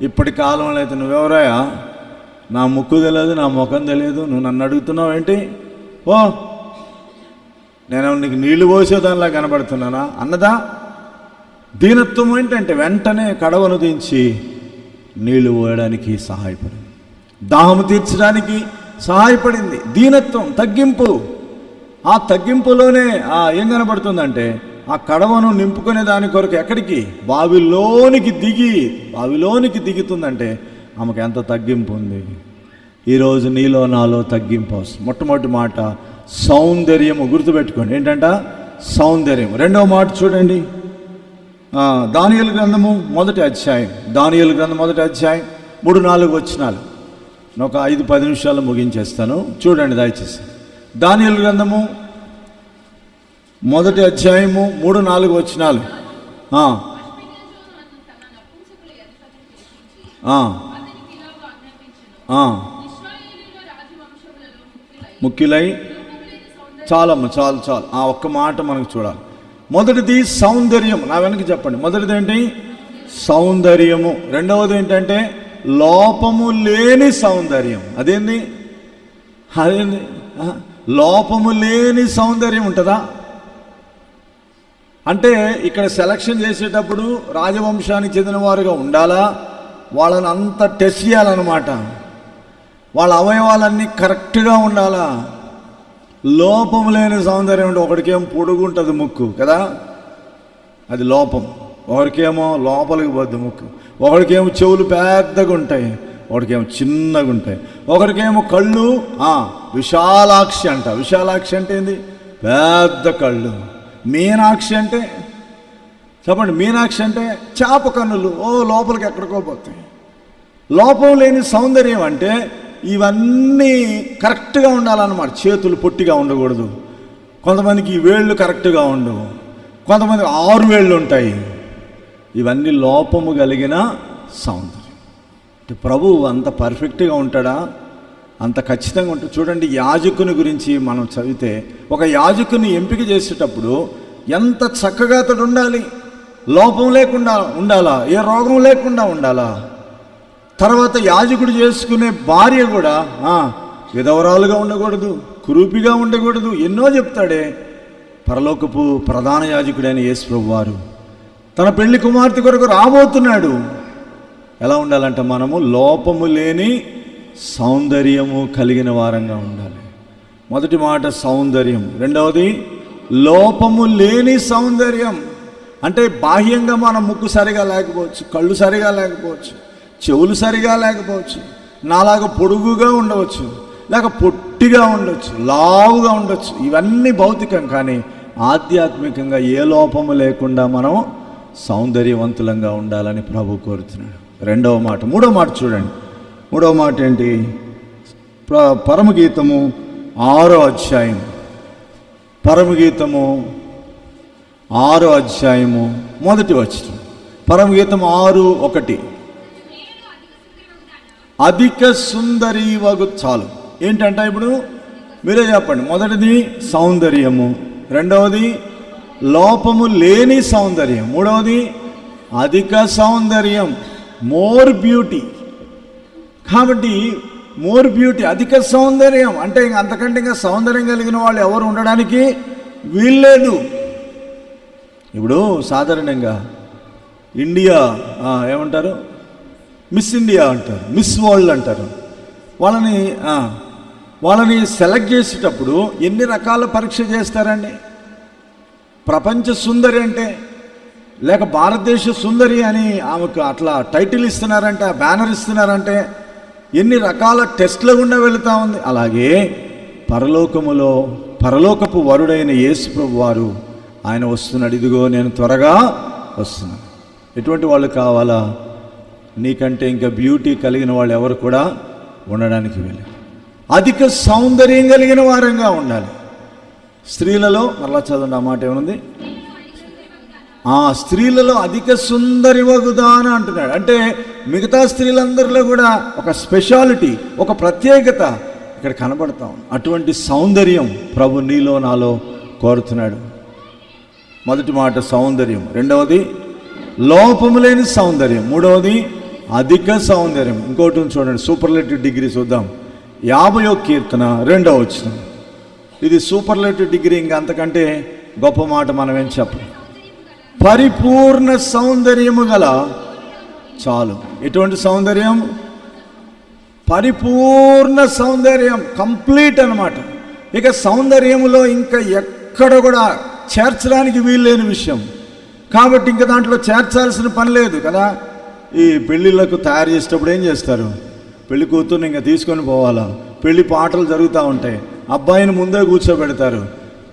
ఇప్పటి కాలంలో అయితే నువ్వెవరాయా, నా ముక్కు తెలియదు, నా ముఖం తెలియదు, నువ్వు నన్ను అడుగుతున్నావు ఏంటి? ఓ, నేను నీకు నీళ్లు పోసేదానిలా కనబడుతున్నానా అన్నదా? దీనత్వం ఏంటంటే వెంటనే కడవను దించి నీళ్లు పోయడానికి సహాయపడింది, దాహము తీర్చడానికి సహాయపడింది. దీనత్వం, తగ్గింపు. ఆ తగ్గింపులోనే ఏం కనబడుతుందంటే, ఆ కడవను నింపుకునే దాని కొరకు ఎక్కడికి? బావిలోనికి దిగుతుందంటే ఆమెకు ఎంత తగ్గింపు ఉంది. ఈరోజు నీలో నాలో తగ్గింపు అవసరం. మొట్టమొదటి మాట సౌందర్యము, గుర్తుపెట్టుకోండి. ఏంటంట? సౌందర్యం. రెండవ మాట చూడండి, దానియేలు గ్రంథము మొదటి అధ్యాయం 3-4 వచనాలు. ఒక 5-10 నిమిషాలు ముగించేస్తాను, చూడండి దయచేసి. దానియేలు గ్రంథము మొదటి అధ్యాయము 3-4 వచనాలు. ముఖ్యులై చాలు. ఒక్క మాట మనకు చూడాలి. మొదటిది సౌందర్యం. నా వెనక్కి చెప్పండి. మొదటిది ఏంటి? సౌందర్యము. రెండవది ఏంటంటే లోపము లేని సౌందర్యం. అదేంది? లోపము లేని సౌందర్యం ఉంటుందా? అంటే ఇక్కడ సెలక్షన్ చేసేటప్పుడు రాజవంశానికి చెందిన వారుగా ఉండాలా? వాళ్ళని అంతా టెస్ట్ చేయాలన్నమాట. వాళ్ళ అవయవాలన్నీ కరెక్ట్గా ఉండాలా? లోపం లేని సౌందర్యం అంటే ఒకడికేమో పొడుగుంటుంది ముక్కు కదా, అది లోపం. ఒకరికేమో లోపలికి పోద్ది ముక్కు. ఒకడికేమో చెవులు పెద్దగా ఉంటాయి, ఒకడికేమో చిన్నగా ఉంటాయి. ఒకరికేమో కళ్ళు విశాలాక్షి అంట. విశాలాక్షి అంటే ఏంది? పెద్ద కళ్ళు. మీనాక్షి అంటే చెప్పండి, మీనాక్షి అంటే చేప కన్నులు, లోపలికి ఎక్కడికో పోతాయి. లోపం లేని సౌందర్యం అంటే ఇవన్నీ కరెక్ట్గా ఉండాలన్నమాట. చేతులు పొట్టిగా ఉండకూడదు, కొంతమందికి ఈ వేళ్ళు కరెక్ట్గా ఉండవు, కొంతమందికి 6 వేళ్ళు ఉంటాయి. ఇవన్నీ లోపము కలిగిన సౌందర్యం. అంటే ప్రభువు అంత పర్ఫెక్ట్గా ఉంటాడా? అంత ఖచ్చితంగా ఉంటుంది. చూడండి, యాజకుని గురించి మనం చదివితే, ఒక యాజకుని ఎంపిక చేసేటప్పుడు ఎంత చక్కగా అతడు ఉండాలి. లోపం లేకుండా ఉండాలా, ఏ రోగం లేకుండా ఉండాలా. తర్వాత యాజకుడు చేసుకునే భార్య కూడా విధవరాలుగా ఉండకూడదు, కురూపిగా ఉండకూడదు, ఎన్నో చెప్తాడే. పరలోకపు ప్రధాన యాజకుడైన యేసు ప్రభువారు తన పెళ్లి కుమార్తె కొరకు రాబోతున్నాడు. ఎలా ఉండాలంటే మనము లోపము లేని సౌందర్యము కలిగిన వారంగా ఉండాలి. మొదటి మాట సౌందర్యం, రెండవది లోపము లేని సౌందర్యం. అంటే బాహ్యంగా మన ముక్కు సరిగా లేకపోవచ్చు, కళ్ళు సరిగా లేకపోవచ్చు, చెవులు సరిగా లేకపోవచ్చు, నాలాగా పొడుగుగా ఉండవచ్చు, లేక పొట్టిగా ఉండొచ్చు, లావుగా ఉండొచ్చు. ఇవన్నీ భౌతికం. కానీ ఆధ్యాత్మికంగా ఏ లోపము లేకుండా మనం సౌందర్యవంతులంగా ఉండాలని ప్రభు కోరుతున్నాడు. రెండవ మాట. మూడవ మాట చూడండి. మూడవ మాట ఏంటి? పరమగీతము 6వ అధ్యాయం. పరమగీతము 6వ అధ్యాయము మొదటి వచనం. పరమగీతం 6:1. అధిక సుందరి వగు. చాలు. ఏంటంటే ఇప్పుడు మీరే చెప్పండి. మొదటిది సౌందర్యము, రెండవది లోపము లేని సౌందర్యం, మూడవది అధిక సౌందర్యం, మోర్ బ్యూటీ. కాబట్టి మోర్ బ్యూటీ, అధిక సౌందర్యం అంటే అంతకంటే ఇంకా సౌందర్యం కలిగిన వాళ్ళు ఎవరు ఉండడానికి వీల్లేదు. ఇప్పుడు సాధారణంగా ఇండియా ఏమంటారు, మిస్ ఇండియా అంటారు, మిస్ వరల్డ్ అంటారు. వాళ్ళని సెలెక్ట్ చేసేటప్పుడు ఎన్ని రకాల పరీక్ష చేస్తారండి? ప్రపంచ సుందరి అంటే, లేక భారతదేశ సుందరి అని ఆమెకు అట్లా టైటిల్ ఇస్తున్నారంటే, బ్యానర్ ఇస్తున్నారంటే ఎన్ని రకాల టెస్ట్ల గుండా వెళుతూ ఉంది. అలాగే పరలోకములో పరలోకపు వరుడైన యేసు ప్రభు వారు ఆయన వస్తున్నాడు. ఇదిగో నేను త్వరగా వస్తున్నాను. ఎటువంటి వాళ్ళు కావాలా? నీకంటే ఇంకా బ్యూటీ కలిగిన వాళ్ళు ఎవరు కూడా ఉండడానికి వెళ్ళి అధిక సౌందర్యం కలిగిన వారంగా ఉండాలి. స్త్రీలలో మరలా చదవండి ఆ మాట ఏముంది? స్త్రీలలో అధిక సుందరి వగుదాన అంటున్నాడు. అంటే మిగతా స్త్రీలందరిలో కూడా ఒక స్పెషాలిటీ, ఒక ప్రత్యేకత ఇక్కడ కనబడతాం. అటువంటి సౌందర్యం ప్రభు నీలో నాలో కోరుతున్నాడు. మొదటి మాట సౌందర్యం, రెండవది లోపము లేని సౌందర్యం, మూడవది అధిక సౌందర్యం. ఇంకోటి చూడండి, సూపర్లేటివ్ డిగ్రీ చూద్దాం. 50వ కీర్తన 2వ వచనం. ఇది సూపర్లేటివ్ డిగ్రీ. ఇంకా అంతకంటే గొప్ప మాట మనం ఏం చెప్పం. పరిపూర్ణ సౌందర్యము గల. చాలు. ఎటువంటి సౌందర్యం? పరిపూర్ణ సౌందర్యం, కంప్లీట్ అన్నమాట. ఇక సౌందర్యములో ఇంకా ఎక్కడ కూడా చేర్చడానికి వీల్లేని విషయం. కాబట్టి ఇంకా దాంట్లో చేర్చాల్సిన పని లేదు కదా. ఈ పెళ్ళిళ్ళకు తయారు చేసేటప్పుడు ఏం చేస్తారు? పెళ్లి కూతుర్ని ఇంకా తీసుకొని పోవాలా, పెళ్లి పాటలు జరుగుతూ ఉంటాయి, అబ్బాయిని ముందే కూర్చోబెడతారు.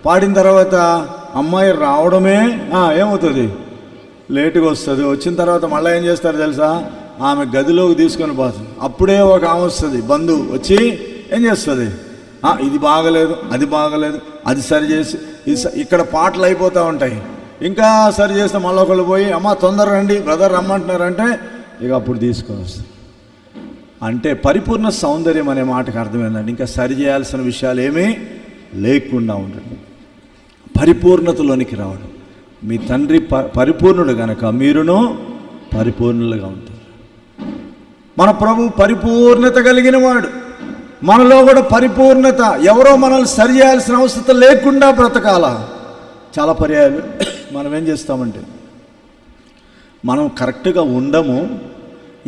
పాడిన తర్వాత అమ్మాయి రావడమే ఏమవుతుంది, లేటుగా వస్తుంది. వచ్చిన తర్వాత మళ్ళీ ఏం చేస్తారు తెలుసా? ఆమె గదిలోకి తీసుకొని పోతుంది. అప్పుడే ఒక ఆమె వస్తుంది, బంధువు వచ్చి ఏం చేస్తుంది? ఇది బాగలేదు, అది బాగలేదు, అది సరి చేసి, ఇక్కడ పాటలు అయిపోతూ ఉంటాయి. ఇంకా సరి చేస్తే మళ్ళీ ఒకళ్ళు పోయి అమ్మ తొందర రండి బ్రదర్ రమ్మంటున్నారంటే ఇక అప్పుడు తీసుకొని వస్తారు. అంటే పరిపూర్ణ సౌందర్యం అనే మాటకు అర్థమైందండి. ఇంకా సరి చేయాల్సిన విషయాలు ఏమీ లేకుండా ఉండడం, పరిపూర్ణతలోనికి రావడం. మీ తండ్రి పరిపూర్ణుడు గనక మీరును పరిపూర్ణులుగా ఉంటారు. మన ప్రభు పరిపూర్ణత కలిగిన వాడు. మనలో కూడా పరిపూర్ణత, ఎవరో మనల్ని సరి చేయాల్సిన అవసరం లేకుండా బ్రతకాల. చాలా పర్యాయాలు మనం ఏం చేస్తామంటే మనం కరెక్ట్గా ఉండము.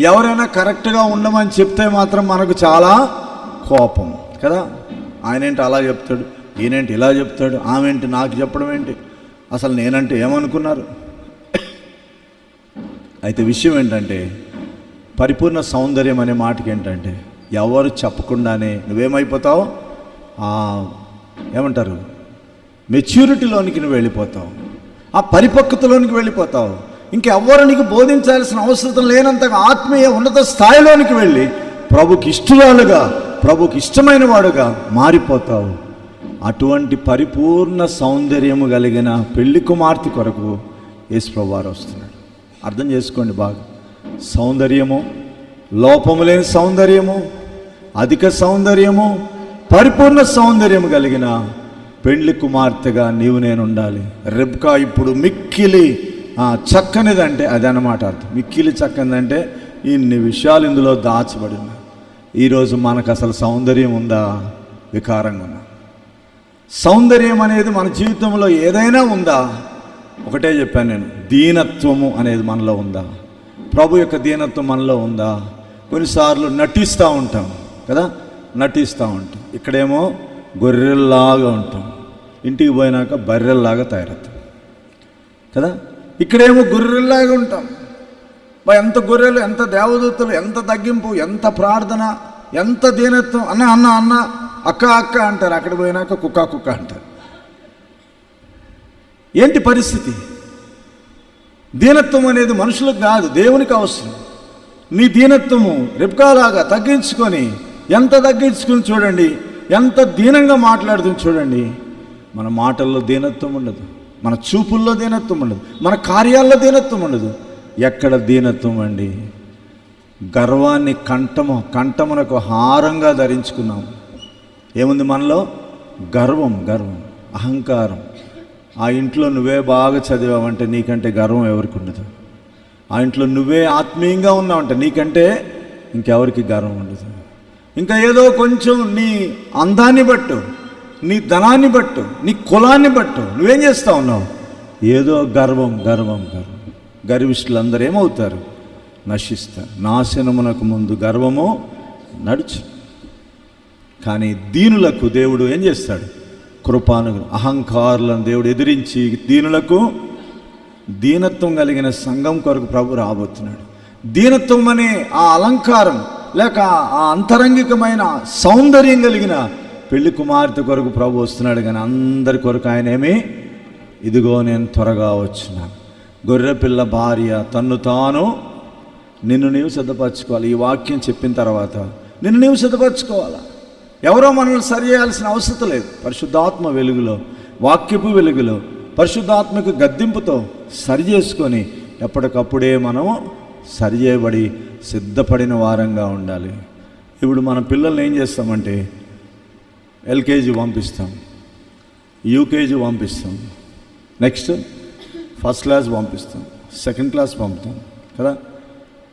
ఎవరైనా కరెక్ట్గా ఉండమని చెప్తే మాత్రం మనకు చాలా కోపం కదా. ఆయనేంటి అలా చెప్తాడు, ఈయనేంటి ఇలా చెప్తాడు, ఆమెంటి నాకు చెప్పడం ఏంటి, అసలు నేనంటే ఏమనుకున్నారు? అయితే విషయం ఏంటంటే పరిపూర్ణ సౌందర్యం అనే మాటకి ఏంటంటే ఎవరు చెప్పకుండానే నువ్వేమైపోతావు, ఏమంటారు, మెచ్యూరిటీలోనికి నువ్వు వెళ్ళిపోతావు, ఆ పరిపక్వతలోనికి వెళ్ళిపోతావు. ఇంకెవ్వరు నీకు బోధించాల్సిన అవసరం లేనంతగా ఆత్మీయ ఉన్నత స్థాయిలోనికి వెళ్ళి ప్రభుకి ఇష్టరాలుగా, ప్రభుకి ఇష్టమైన వాడుగా మారిపోతావు. అటువంటి పరిపూర్ణ సౌందర్యము కలిగిన పెళ్లి కుమార్తె కొరకు యేసు ప్రభువు వారు వస్తున్నాడు. అర్థం చేసుకోండి బాగా. సౌందర్యము, లోపము లేని సౌందర్యము, అధిక సౌందర్యము, పరిపూర్ణ సౌందర్యము కలిగిన పెళ్లి కుమార్తెగా నీవు నేను ఉండాలి. రెబ్కా ఇప్పుడు మిక్కిలి చక్కనిదంటే అది అన్నమాట అర్థం. మిక్కిలి చక్కనిదంటే ఇన్ని విషయాలు ఇందులో దాచబడి ఉన్నాయి. ఈరోజు మనకు అసలు సౌందర్యం ఉందా? వికారంగా ఉందా? సౌందర్యం అనేది మన జీవితంలో ఏదైనా ఉందా? ఒకటే చెప్పాను నేను, దీనత్వము అనేది మనలో ఉందా? ప్రభు యొక్క దీనత్వం మనలో ఉందా? కొన్నిసార్లు నటిస్తూ ఉంటాం కదా, నటిస్తూ ఉంటాం. ఇక్కడేమో గొర్రెల్లాగా ఉంటాం, ఇంటికి పోయినాక బర్రెల్లాగా తయారవుతాం కదా. ఇక్కడేమో గొర్రెల్లాగా ఉంటాం, ఎంత గొర్రెలు, ఎంత దేవదూతలు, ఎంత తగ్గింపు, ఎంత ప్రార్థన, ఎంత దీనత్వం. అన్న అన్న అన్న, అక్క అక్క అంటారు. అక్కడ పోయినాక కుక్క కుక్క అంటారు. ఏంటి పరిస్థితి? దీనత్వం అనేది మనుషులకు కాదు, దేవునికి అవసరం. నీ దీనత్వము రెప్కాలాగా తగ్గించుకొని, ఎంత తగ్గించుకుని చూడండి, ఎంత దీనంగా మాట్లాడుతుంది చూడండి. మన మాటల్లో దీనత్వం ఉండదు, మన చూపుల్లో దీనత్వం ఉండదు, మన కార్యాల్లో దీనత్వం ఉండదు. ఎక్కడ దీనత్వం అండి? గర్వాన్ని కంఠమునకు హారంగా ధరించుకున్నాం. ఏముంది మనలో? గర్వం, అహంకారం. ఆ ఇంట్లో నువ్వే బాగా చదివావంటే నీకంటే గర్వం ఎవరికి ఉండదు. ఆ ఇంట్లో నువ్వే ఆత్మీయంగా ఉన్నావంటే నీకంటే ఇంకెవరికి గర్వం ఉండదు. ఇంకా ఏదో కొంచెం నీ అందాన్ని బట్టు, నీ ధనాన్ని బట్టు, నీ కులాన్ని బట్టు నువ్వేం చేస్తూ ఉన్నావు? ఏదో గర్వం. గర్విష్ఠులందరూ ఏమవుతారు? నశిస్తారు. నాశనమునకు ముందు గర్వము నడుచు. కానీ దీనులకు దేవుడు ఏం చేస్తాడు? కృపాను. అహంకారులను దేవుడు ఎదిరించి దీనులకు, దీనత్వం కలిగిన సంఘం కొరకు ప్రభు రాబోతున్నాడు. దీనత్వం అనే ఆ అలంకారం లేక ఆ అంతరంగికమైన సౌందర్యం కలిగిన పెళ్లి కుమార్తె కొరకు ప్రభు వస్తున్నాడు. కానీ అందరి కొరకు ఆయన ఏమి? ఇదిగో నేను త్వరగా వచ్చినాను. గొర్రెపిల్ల భార్య తన్ను తాను, నిన్ను నీవు సిద్ధపరచుకోవాలి. ఈ వాక్యం చెప్పిన తర్వాత నిన్ను నీవు సిద్ధపరచుకోవాలా. ఎవరో మనల్ని సరి చేయాల్సిన అవసరం లేదు. పరిశుద్ధాత్మ వెలుగులో, వాక్యపు వెలుగులో, పరిశుద్ధాత్మకు గద్దింపుతో సరి చేసుకొని ఎప్పటికప్పుడే మనము సరి చేయబడి సిద్ధపడిన వారంగా ఉండాలి. ఇప్పుడు మన పిల్లల్ని ఏం చేస్తామంటే ఎల్కేజీ పంపిస్తాం, యూకేజీ పంపిస్తాం, నెక్స్ట్ ఫస్ట్ క్లాస్ పంపిస్తాం, సెకండ్ క్లాస్ పంపుతాం కదా.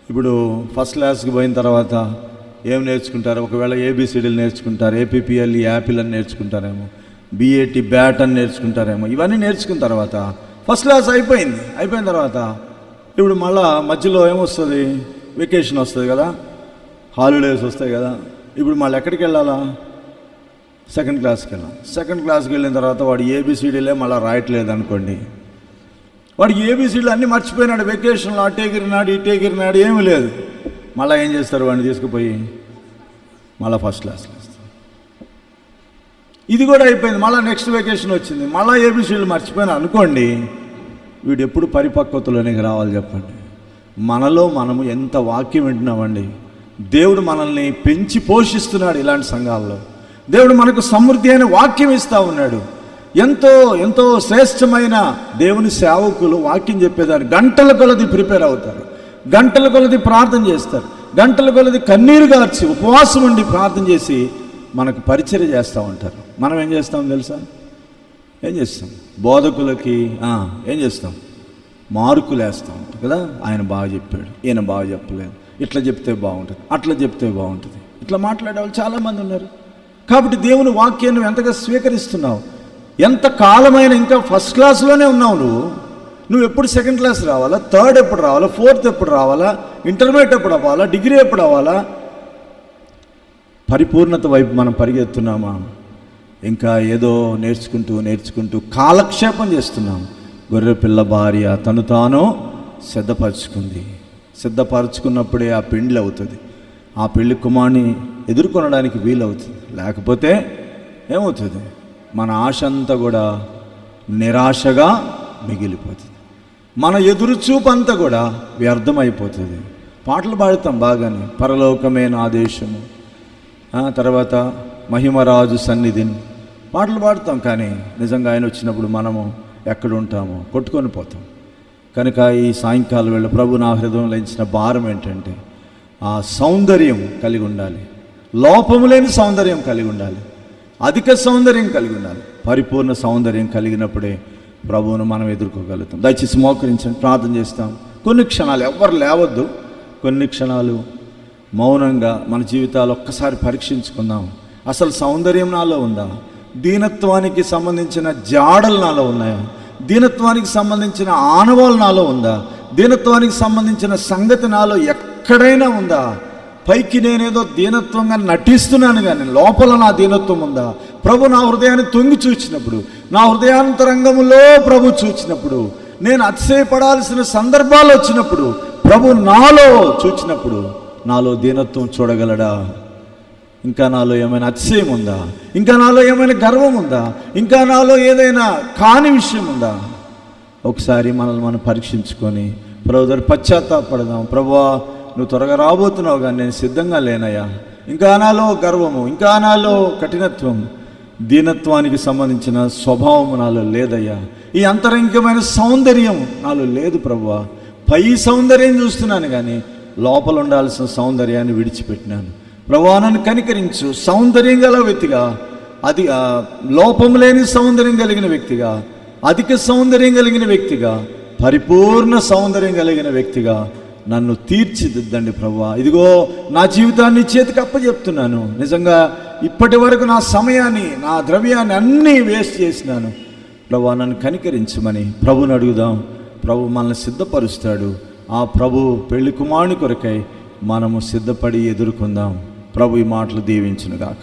ఇప్పుడు ఫస్ట్ క్లాస్కి పోయిన తర్వాత ఏం నేర్చుకుంటారు? ఒకవేళ ఏబిసిడీలు నేర్చుకుంటారు, ఏపీపీఎల్ యాపిల్ అని నేర్చుకుంటారేమో, బిఏటి బ్యాట్ అని నేర్చుకుంటారేమో. ఇవన్నీ నేర్చుకున్న తర్వాత ఫస్ట్ క్లాస్ అయిపోయిన తర్వాత ఇప్పుడు మళ్ళా మధ్యలో ఏమొస్తుంది? వెకేషన్ వస్తుంది కదా, హాలిడేస్ వస్తాయి కదా. ఇప్పుడు మళ్ళీ ఎక్కడికి వెళ్ళాలా? సెకండ్ క్లాస్కి వెళ్ళాలి. సెకండ్ క్లాస్కి వెళ్ళిన తర్వాత వాడు ఏబిసిడీలే మళ్ళీ రాయట్లేదు అనుకోండి, వాడికి ఏబిసిడీలు అన్నీ మర్చిపోయినాడు. వెకేషన్లో అటు ఎగిరినాడు, ఇటు ఎగిరినాడు, ఏమీ లేదు. మళ్ళీ ఏం చేస్తారు? వాడిని తీసుకుపోయి మళ్ళీ ఫస్ట్ క్లాస్లో వేస్తారు. ఇది కూడా అయిపోయింది. మళ్ళీ నెక్స్ట్ వెకేషన్ వచ్చింది, మళ్ళీ ఏబిసిడీలు మర్చిపోయినా అనుకోండి, వీడు ఎప్పుడు పరిపక్వతలోనికి రావాలి చెప్పండి? మనలో మనము ఎంత వాక్యం వింటున్నామండి. దేవుడు మనల్ని పెంచి పోషిస్తున్నాడు. ఇలాంటి సంఘాల్లో దేవుడు మనకు సమృద్ధి అయిన వాక్యం ఇస్తూ ఉన్నాడు. ఎంతో ఎంతో శ్రేష్టమైన దేవుని సేవకులు వాక్యం చెప్పేదాన్ని గంటల కొలది ప్రిపేర్ అవుతారు, గంటల కొలది ప్రార్థన చేస్తారు, గంటల కొలది కన్నీరు గార్చి ఉపవాసం ఉండి ప్రార్థన చేసి మనకు పరిచర్య చేస్తూ ఉంటారు. మనం ఏం చేస్తాం తెలుసా? ఏం చేస్తాం? బోధకులకి ఏం చేస్తాం? మార్కులు వేస్తాం కదా. ఆయన బాగా చెప్పాడు, ఈయన బాగా చెప్పలేదు, ఇట్లా చెప్తే బాగుంటుంది, అట్లా చెప్తే బాగుంటుంది, ఇట్లా మాట్లాడే వాళ్ళు చాలామంది ఉన్నారు. కాబట్టి దేవుని వాక్యాన్ని ఎంతగా స్వీకరిస్తున్నావు? ఎంత కాలమైన ఇంకా ఫస్ట్ క్లాస్లోనే ఉన్నావు నువ్వు ఎప్పుడు సెకండ్ క్లాస్ రావాలా? థర్డ్ ఎప్పుడు రావాలా? ఫోర్త్ ఎప్పుడు రావాలా? ఇంటర్మీడియట్ ఎప్పుడు అవ్వాలా? డిగ్రీ ఎప్పుడు అవ్వాలా? పరిపూర్ణత వైపు మనం పరిగెత్తున్నామా? ఇంకా ఏదో నేర్చుకుంటూ కాలక్షేపం చేస్తున్నాం. గొర్రెపిల్ల భార్య తను తాను సిద్ధపరచుకున్నప్పుడే ఆ పెండ్లి అవుతుంది. ఆ పెళ్లి కుమారుని ఎదుర్కొనడానికి వీలవుతుంది. లేకపోతే ఏమవుతుంది? మన ఆశ అంతా కూడా నిరాశగా మిగిలిపోతుంది. మన ఎదురుచూపు అంతా కూడా వ్యర్థమైపోతుంది. పాటలు పాడుతాం బాగానే, పరలోకమే నా దేశము, తర్వాత మహిమరాజు సన్నిధిని పాటలు పాడుతాం. కానీ నిజంగా ఆయన వచ్చినప్పుడు మనము ఎక్కడ ఉంటామో కొట్టుకొని పోతాం. కనుక ఈ సాయంకాలం వేళ ప్రభు నా హృదయంలో ఇచ్చిన భారం ఏంటంటే ఆ సౌందర్యం కలిగి ఉండాలి, లోపము లేని సౌందర్యం కలిగి ఉండాలి, అధిక సౌందర్యం కలిగి ఉండాలి. పరిపూర్ణ సౌందర్యం కలిగినప్పుడే ప్రభువును మనం ఎదుర్కోగలుగుతాం. దయచేసి మోకరించండి, ప్రార్థన చేస్తాం. కొన్ని క్షణాలు ఎవ్వరు లేవద్దు, కొన్ని క్షణాలు మౌనంగా మన జీవితాలు ఒక్కసారి పరీక్షించుకుందాం. అసలు సౌందర్యం నాలో ఉందా? దీనత్వానికి సంబంధించిన జాడలు నాలో ఉన్నాయా? దీనత్వానికి సంబంధించిన ఆనవాళ్ళు నాలో ఉందా? దీనత్వానికి సంబంధించిన సంగతి నాలో ఎక్కడైనా ఉందా? పైకి నేనేదో దీనత్వంగా నటిస్తున్నాను కానీ లోపల నా దీనత్వం ఉందా? ప్రభు నా హృదయాన్ని తొంగి చూచినప్పుడు, నా హృదయాంతరంగములో ప్రభు చూచినప్పుడు, నేను అతిశయపడాల్సిన సందర్భాలు వచ్చినప్పుడు, ప్రభు నాలో చూచినప్పుడు నాలో దీనత్వం చూడగలడా? ఇంకా నాలో ఏమైనా అతిశయం ఉందా? ఇంకా నాలో ఏమైనా గర్వం ఉందా? ఇంకా నాలో ఏదైనా కాని విషయం ఉందా? ఒకసారి మనల్ని మనం పరీక్షించుకొని ప్రభు దగ్గర పశ్చాత్తాపడదాం. ప్రభువా, నువ్వు త్వరగా రాబోతున్నావు కానీ నేను సిద్ధంగా లేనయ్యా. ఇంకా నాలో గర్వము, ఇంకా నాలో కఠినత్వం, దీనత్వానికి సంబంధించిన స్వభావం నాలో లేదయ్యా. ఈ అంతరంగికమైన సౌందర్యం నాలో లేదు ప్రభువా. పై సౌందర్యం చూస్తున్నాను కానీ లోపల ఉండాల్సిన సౌందర్యాన్ని విడిచిపెట్టినాను. ప్రభువా, నన్ను కనికరించు. సౌందర్యం గల వ్యక్తిగా, అది లోపం లేని సౌందర్యం కలిగిన వ్యక్తిగా, అధిక సౌందర్యం కలిగిన వ్యక్తిగా, పరిపూర్ణ సౌందర్యం కలిగిన వ్యక్తిగా నన్ను తీర్చిదిద్దండి ప్రభువా. ఇదిగో నా జీవితాన్ని చేతికి అప్పచెప్తున్నాను. నిజంగా ఇప్పటి వరకు నా సమయాన్ని, నా ద్రవ్యాన్ని అన్నీ వేస్ట్ చేసినాను. ప్రభువా, నన్ను కనికరించమని ప్రభుని అడుగుదాం. ప్రభు మనల్ని సిద్ధపరుస్తాడు. ఆ ప్రభు పెళ్లి కుమారుని కొరకై మనము సిద్ధపడి ఎదుర్కొందాం. ప్రభు ఈ మాటలు దీవించునుగాక.